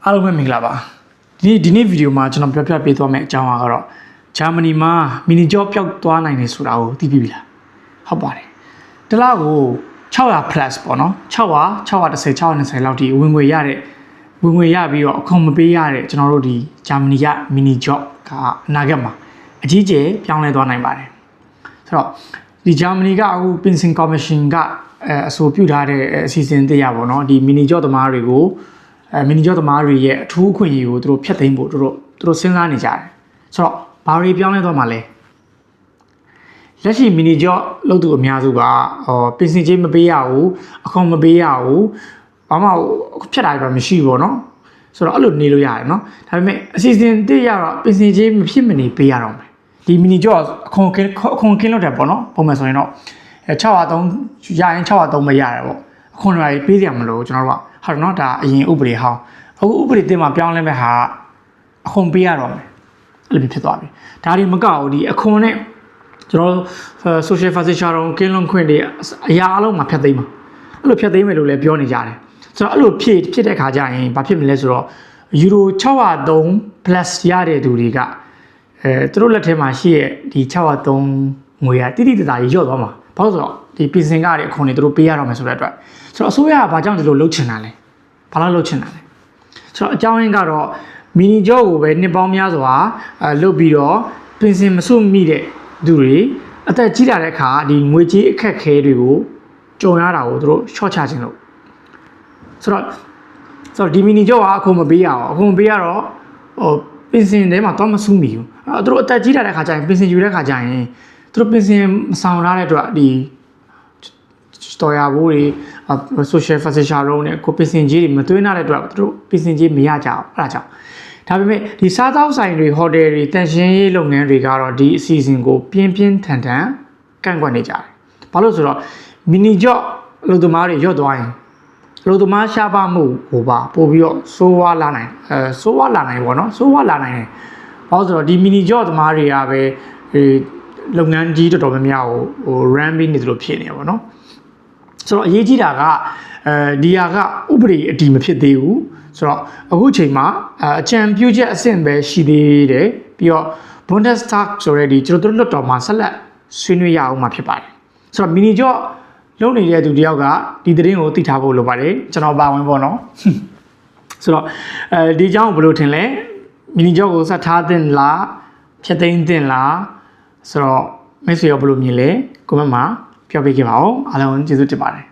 အားလုံးပဲမင်္ဂလာပါဒီနေ့ဗီဒီယိုမှာကျွန်တော်ပြောပြပေးသွားမယ့်အကြောင်းကတော့ဂျာမနီမှာမီနီဂျော့ပျောက်သွားနိုင်တယ်ဆိုတာကိုသိပြီလားဟုတ်ပါတယ်တလားကို600 plus ပေါ့နော်610 620လောက်ထိဝင်ငွေရတဲ့ဝင်ငွေရပြီးတော့အခွန်မပေးရတဲ့ကျွန်တော်တို့ဒီဂျာမနီကမီနီဂျော့ကအနာဂတ်မှာအကြီးကျယ်ပြောင်းလဲသွားနိုင်ပါတယ်ဆိုတော့ဒီဂျာမနီကအခုပင်စင်ကော်မရှင်ကအဆိုပြုထားတဲ့အစီအစဉ်တရားပေါ့နော်ဒီမီနီဂျော့သမားတွေကိုမီနီဂျော့သမားတွေရဲ့အထူးအခွင့်အရေးကိုသူတို့ဖျက်သိမ်းဖို့သူတို့စဉ်းစားနေကြတယ်ဆိုတော့ဘာတွေပြောင်းလဲသွားမှာလဲလက်ရှိမီနီဂျော့လုပ်သူအများစုကပင်စင်ချင်းမပေးရဘူးအခွန်မပေးရဘူးဘာမှဖျက်တာပဲမရှိဘူးပေါ့နော်ဆိုတော့အဲ့လိုနေလို့ရတယ်နော်ဒါပေမဲ့အစီအစဉ်တည်းရတော့ပင်စင်ချင်းမဖြစ်မနေပေးရတော့မယ်ဒီမီနီဂျော့အခွန်ကင်းလို့တယ်ပေါ့နော်ပုံမှန်ဆိုရင်တော့603ရရင်603ပဲရတယ်ပေါ့အခွန်တွေပေးရမလို့ကျွန်တော်တို့ကဟာတော့ဒါအရင်ဥပဒေဟောင်းအခုဥပဒေတင်မှာပြောင်းလဲမဲ့ဟာအခွန်ပေးရတော့မယ်အဲ့လိုဖြစ်သွားပြီဒါတွေမကောက်ဘူးဒီအခွန်နဲ့ကျွန်တော် social facility တော့ကင်းလွန်ခွင့်တွေအရာအလုံးမှာဖျက်သိမ်းမှာအဲ့လိုဖျက်သိမ်းမယ်လို့လည်းပြောနေကြတယ်ဆိုတော့အဲ့လိုဖြစ်တဲ့ခါကျရင်ဘာဖြစ်မလဲဆိုတော့ယူရို603 plus ရတဲ့သူတွေကသူတို့လက်ထဲမှာရှိရဲ့ဒီ603ငွေကတိတိတသားကြီးရော့သွားမှာဘာလို့ဆိုတော့ဒီပင်စင်ကားတွေအခွန်တွေသူတို့ပေးရတော့မယ်ဆိုတဲ့အတွက်ဆိုတော့အစိုးရကဘာကြောင့်ဒီလိုလုပ်ချင်တာလဲဘာလို့လုပ်ချင်တာလဲဆိုတော့အကြောင်းရင်းကတော့မီနီဂျော့ကိုပဲနှစ်ပေါင်းများစွာလုပ်ပြီးတော့ပင်စင်မစွမိတဲ့သူတွေအသက်ကြီးလာတဲ့အခါဒီငွေကြေးအခက်အခဲတွေကိုကြုံရတာကိုသူတို့ရှော့ချခြင်းလို့ဆိုတော့ဒီမီနီဂျော့ကအခွန်မပေးရအောင်အခွန်ပေးရတော့ပင်စင်ထဲမှာတော့မစွမိဘူးသူတို့အသက်ကြီးလာတဲ့အခါကျရင်ပင်စင်ယူတဲ့အခါကျရင်သူတို့ပင်စင်မဆောင်ရတဲ့အတွက်ဒီတော်ရဘိုးတွေ social facility ရောနဲ့ကိုပင်စင်ကြီးတွေမသွင်းရတဲ့အတွက်သူတို့ပင်စင်ကြီးမရကြအောင်အဲ့ဒါကြောင့်ဒါပေမဲ့ဒီစားသောက်ဆိုင်တွေဟိုတယ်တွေတန်ရှင်းရေးလုပ်ငန်းတွေကတော့ဒီအစီအစဉ်ကိုပြင်းထန်ကန့်ကွက်နေကြတယ်။ဘာလို့ဆိုတော့မီနီဂျော့လူသမားတွေရော့သွားရင်လူသမားရှားပါမှုဟိုပါပို့ပြီးတော့ဆိုးဝါးလာနိုင်ပေါ့နော်ဆိုးဝါးလာနိုင်တယ်။ဘာလို့ဆိုတော့ဒီမီနီဂျော့သမားတွေကပဲလုပ်ငန်းကြီးတော်များများကိုrun ပြီးနေသလိုဖြစ်နေပါတော့။ဆိုတော့အရေးကြီးတာကဒီဟာကဥပဒေအတည်မဖြစ်သေးဘူးဆိုတော့အခုချိန်မှာအကြံပြုချက်အဆင့်ပဲရှိသေးတယ်ပြီးတော့ Bundestag ဆိုတဲ့ဒီကျွန်တော်တို့လွှတ်တော်မှာဆက်လက်ဆွေးနွေးရအောင်မှာဖြစ်ပါတယ်ဆိုတော့မီနီဂျော့လုံနေတဲ့သူတယောက်ကဒီသတင်းကိုသိထားဖို့လိုပါတယ်ကျွန်တော်ပါဝင်ပေါ့နော်ဆိုတော့ဒီအကြောင်းကိုဘယ်လိုထင်လဲမီနီဂျော့ကိုဆက်ထားသင့်လားဖျက်သိမ်းသင့်လားဆိုတော့မိတ်ဆွေရောဘယ်လိုမြင်လဲကွန်မန့်မှာပြောပြခဲ့ပါဦးအားလုံးကျေးဇူးတင်ပါတယ်